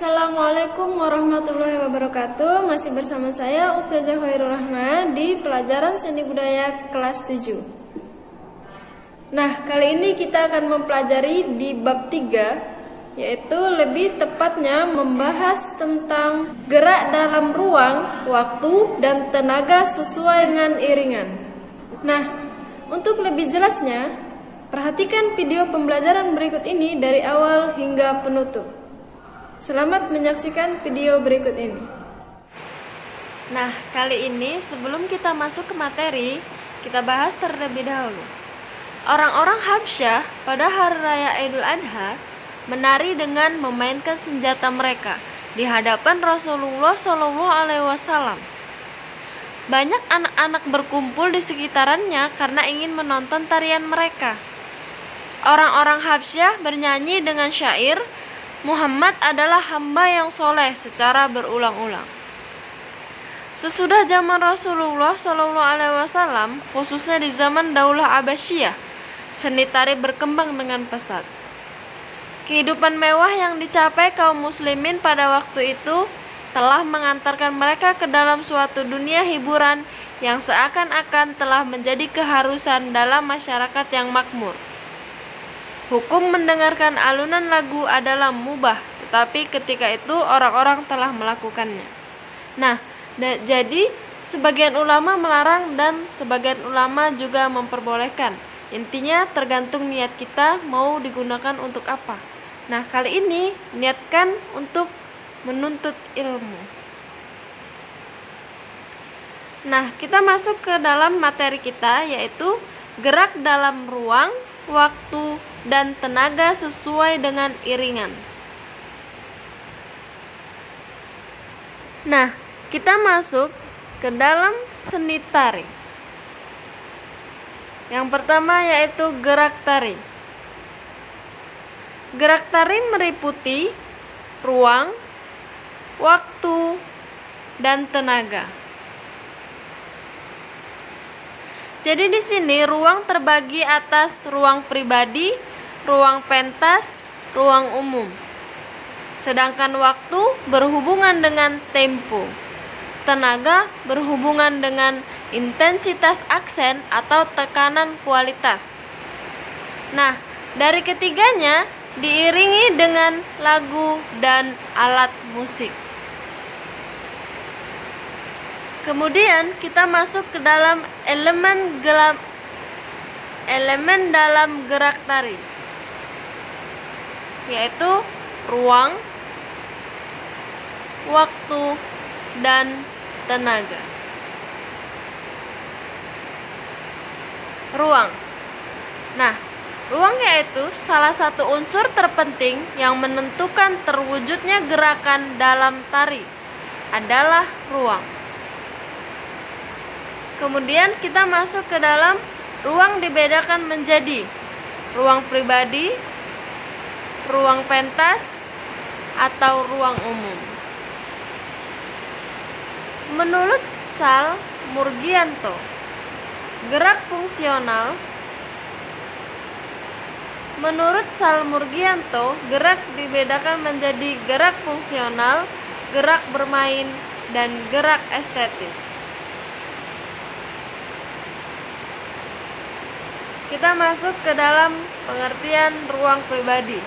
Assalamualaikum warahmatullahi wabarakatuh. Masih bersama saya Ustazah Khairul Rahma di pelajaran seni budaya kelas 7. Nah, kali ini kita akan mempelajari di bab 3, yaitu lebih tepatnya membahas tentang gerak dalam ruang, waktu, dan tenaga sesuai dengan iringan. Nah, untuk lebih jelasnya, perhatikan video pembelajaran berikut ini dari awal hingga penutup. Selamat menyaksikan video berikut ini. Nah, kali ini sebelum kita masuk ke materi, kita bahas terlebih dahulu. Orang-orang Habsyah pada hari raya Idul Adha menari dengan memainkan senjata mereka di hadapan Rasulullah SAW. Banyak anak-anak berkumpul di sekitarannya karena ingin menonton tarian mereka. Orang-orang Habsyah bernyanyi dengan syair, Muhammad adalah hamba yang soleh secara berulang-ulang. Sesudah zaman Rasulullah SAW, khususnya di zaman Daulah Abbasiyah, seni tari berkembang dengan pesat. Kehidupan mewah yang dicapai kaum muslimin pada waktu itu telah mengantarkan mereka ke dalam suatu dunia hiburan yang seakan-akan telah menjadi keharusan dalam masyarakat yang makmur. Hukum mendengarkan alunan lagu adalah mubah, tetapi ketika itu orang-orang telah melakukannya. Nah, jadi sebagian ulama melarang dan sebagian ulama juga memperbolehkan. Intinya tergantung niat kita mau digunakan untuk apa. Nah, kali ini niatkan untuk menuntut ilmu. Nah, kita masuk ke dalam materi kita, yaitu gerak dalam ruang, waktu, dan tenaga sesuai dengan iringan. Nah, kita masuk ke dalam seni tari. Yang pertama yaitu gerak tari. Gerak tari meliputi ruang, waktu, dan tenaga. Jadi di sini ruang terbagi atas ruang pribadi, ruang pentas, ruang umum. Sedangkan waktu berhubungan dengan tempo. Tenaga berhubungan dengan intensitas aksen atau tekanan kualitas. Nah, dari ketiganya diiringi dengan lagu dan alat musik. Kemudian kita masuk ke dalam elemen dalam gerak tari, yaitu ruang, waktu, dan tenaga. Ruang. Nah, ruang yaitu salah satu unsur terpenting yang menentukan terwujudnya gerakan dalam tari adalah ruang. Kemudian kita masuk ke dalam ruang dibedakan menjadi ruang pribadi, ruang pentas, atau ruang umum. Menurut Sal Murgianto, gerak dibedakan menjadi gerak fungsional, gerak bermain, dan gerak estetis. Kita masuk ke dalam pengertian ruang pribadi.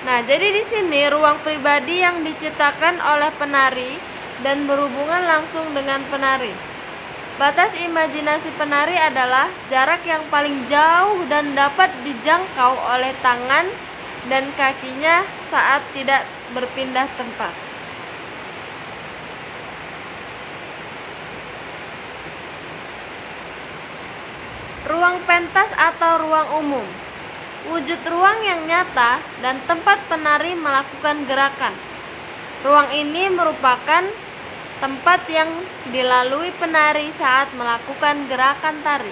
Nah, jadi di sini ruang pribadi yang diciptakan oleh penari dan berhubungan langsung dengan penari. Batas imajinasi penari adalah jarak yang paling jauh dan dapat dijangkau oleh tangan dan kakinya saat tidak berpindah tempat. Ruang pentas atau ruang umum, wujud ruang yang nyata dan tempat penari melakukan gerakan. Ruang ini merupakan tempat yang dilalui penari saat melakukan gerakan tari.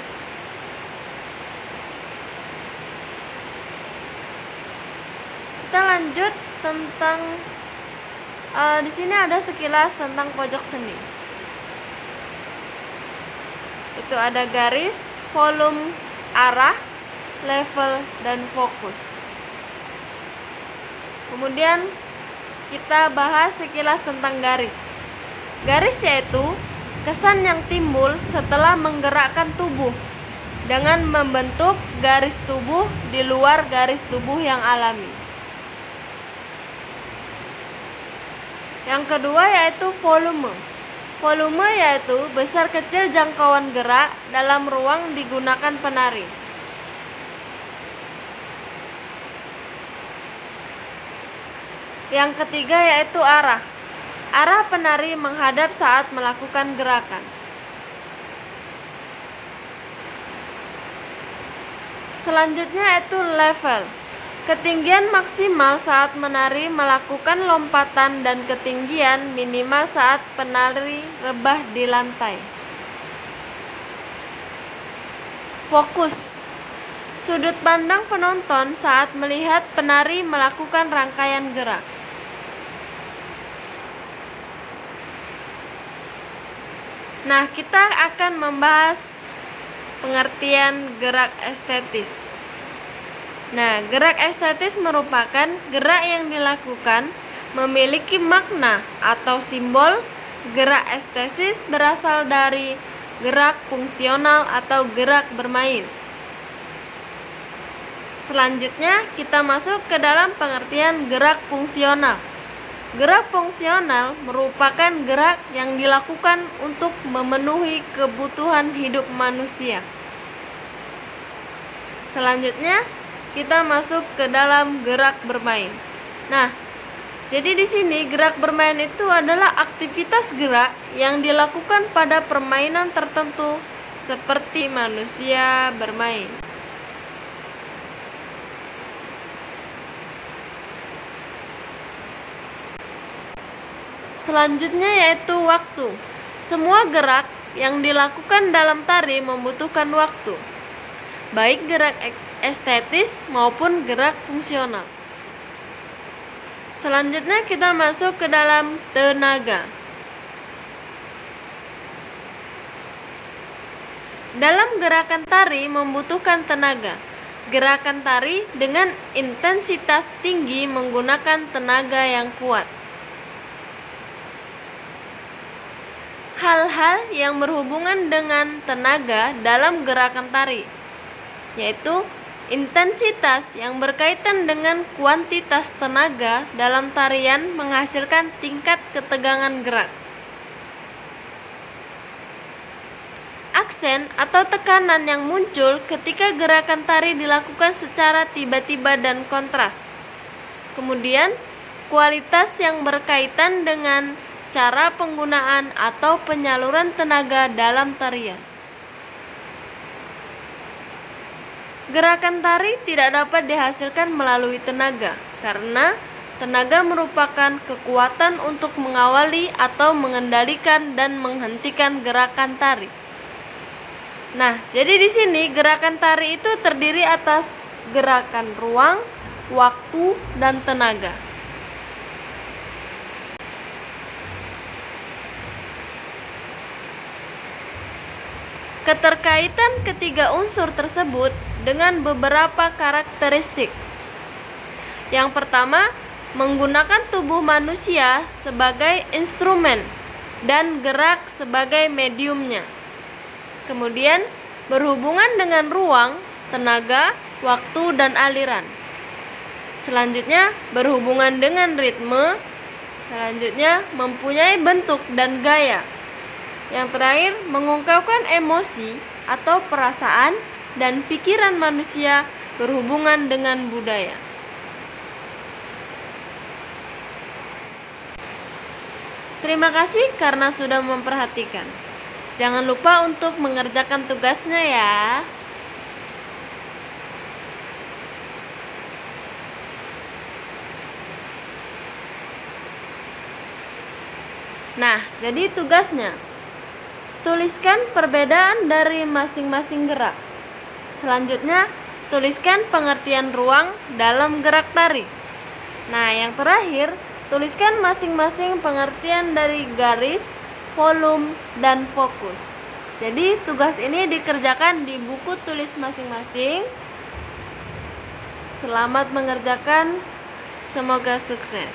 Kita lanjut tentang di sini ada sekilas tentang pojok seni. Itu ada garis, volume, arah, level, dan fokus. Kemudian kita bahas sekilas tentang garis. Garis yaitu kesan yang timbul setelah menggerakkan tubuh dengan membentuk garis tubuh di luar garis tubuh yang alami. Yang kedua yaitu volume. Volume yaitu besar kecil jangkauan gerak dalam ruang digunakan penari. Yang ketiga yaitu arah. Arah penari menghadap saat melakukan gerakan. Selanjutnya yaitu level. Ketinggian maksimal saat menari melakukan lompatan dan ketinggian minimal saat penari rebah di lantai. Fokus. Sudut pandang penonton saat melihat penari melakukan rangkaian gerak. Nah, kita akan membahas pengertian gerak estetis. Nah, gerak estetis merupakan gerak yang dilakukan memiliki makna atau simbol. Gerak estetis berasal dari gerak fungsional atau gerak bermain. Selanjutnya kita masuk ke dalam pengertian gerak fungsional. Gerak fungsional merupakan gerak yang dilakukan untuk memenuhi kebutuhan hidup manusia. Selanjutnya kita masuk ke dalam gerak bermain. Nah, jadi di sini gerak bermain itu adalah aktivitas gerak yang dilakukan pada permainan tertentu seperti manusia bermain. Selanjutnya yaitu waktu. Semua gerak yang dilakukan dalam tari membutuhkan waktu, baik gerak estetis maupun gerak fungsional. Selanjutnya kita masuk ke dalam tenaga. Dalam gerakan tari membutuhkan tenaga. Gerakan tari dengan intensitas tinggi menggunakan tenaga yang kuat. Hal-hal yang berhubungan dengan tenaga dalam gerakan tari, yaitu intensitas yang berkaitan dengan kuantitas tenaga dalam tarian menghasilkan tingkat ketegangan gerak. Aksen atau tekanan yang muncul ketika gerakan tari dilakukan secara tiba-tiba dan kontras. Kemudian, kualitas yang berkaitan dengan cara penggunaan atau penyaluran tenaga dalam tarian. Gerakan tari tidak dapat dihasilkan melalui tenaga, karena tenaga merupakan kekuatan untuk mengawali atau mengendalikan dan menghentikan gerakan tari. Nah, jadi di sini gerakan tari itu terdiri atas gerakan ruang, waktu, dan tenaga. Keterkaitan ketiga unsur tersebut dengan beberapa karakteristik. Yang pertama, menggunakan tubuh manusia sebagai instrumen dan gerak sebagai mediumnya. Kemudian, berhubungan dengan ruang, tenaga, waktu, dan aliran. Selanjutnya, berhubungan dengan ritme. Selanjutnya, mempunyai bentuk dan gaya. Yang terakhir, mengungkapkan emosi atau perasaan dan pikiran manusia berhubungan dengan budaya. Terima kasih karena sudah memperhatikan. Jangan lupa untuk mengerjakan tugasnya ya. Nah, jadi tugasnya, tuliskan perbedaan dari masing-masing gerak. Selanjutnya, tuliskan pengertian ruang dalam gerak tari. Nah, yang terakhir, tuliskan masing-masing pengertian dari garis, volume, dan fokus. Jadi, tugas ini dikerjakan di buku tulis masing-masing. Selamat mengerjakan, semoga sukses.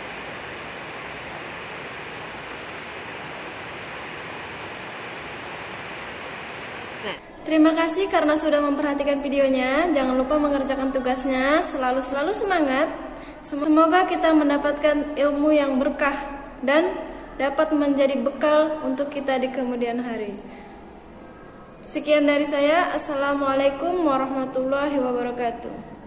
Terima kasih karena sudah memperhatikan videonya. Jangan lupa mengerjakan tugasnya. Selalu semangat. Semoga kita mendapatkan ilmu yang berkah dan dapat menjadi bekal untuk kita di kemudian hari. Sekian dari saya. Assalamualaikum warahmatullahi wabarakatuh.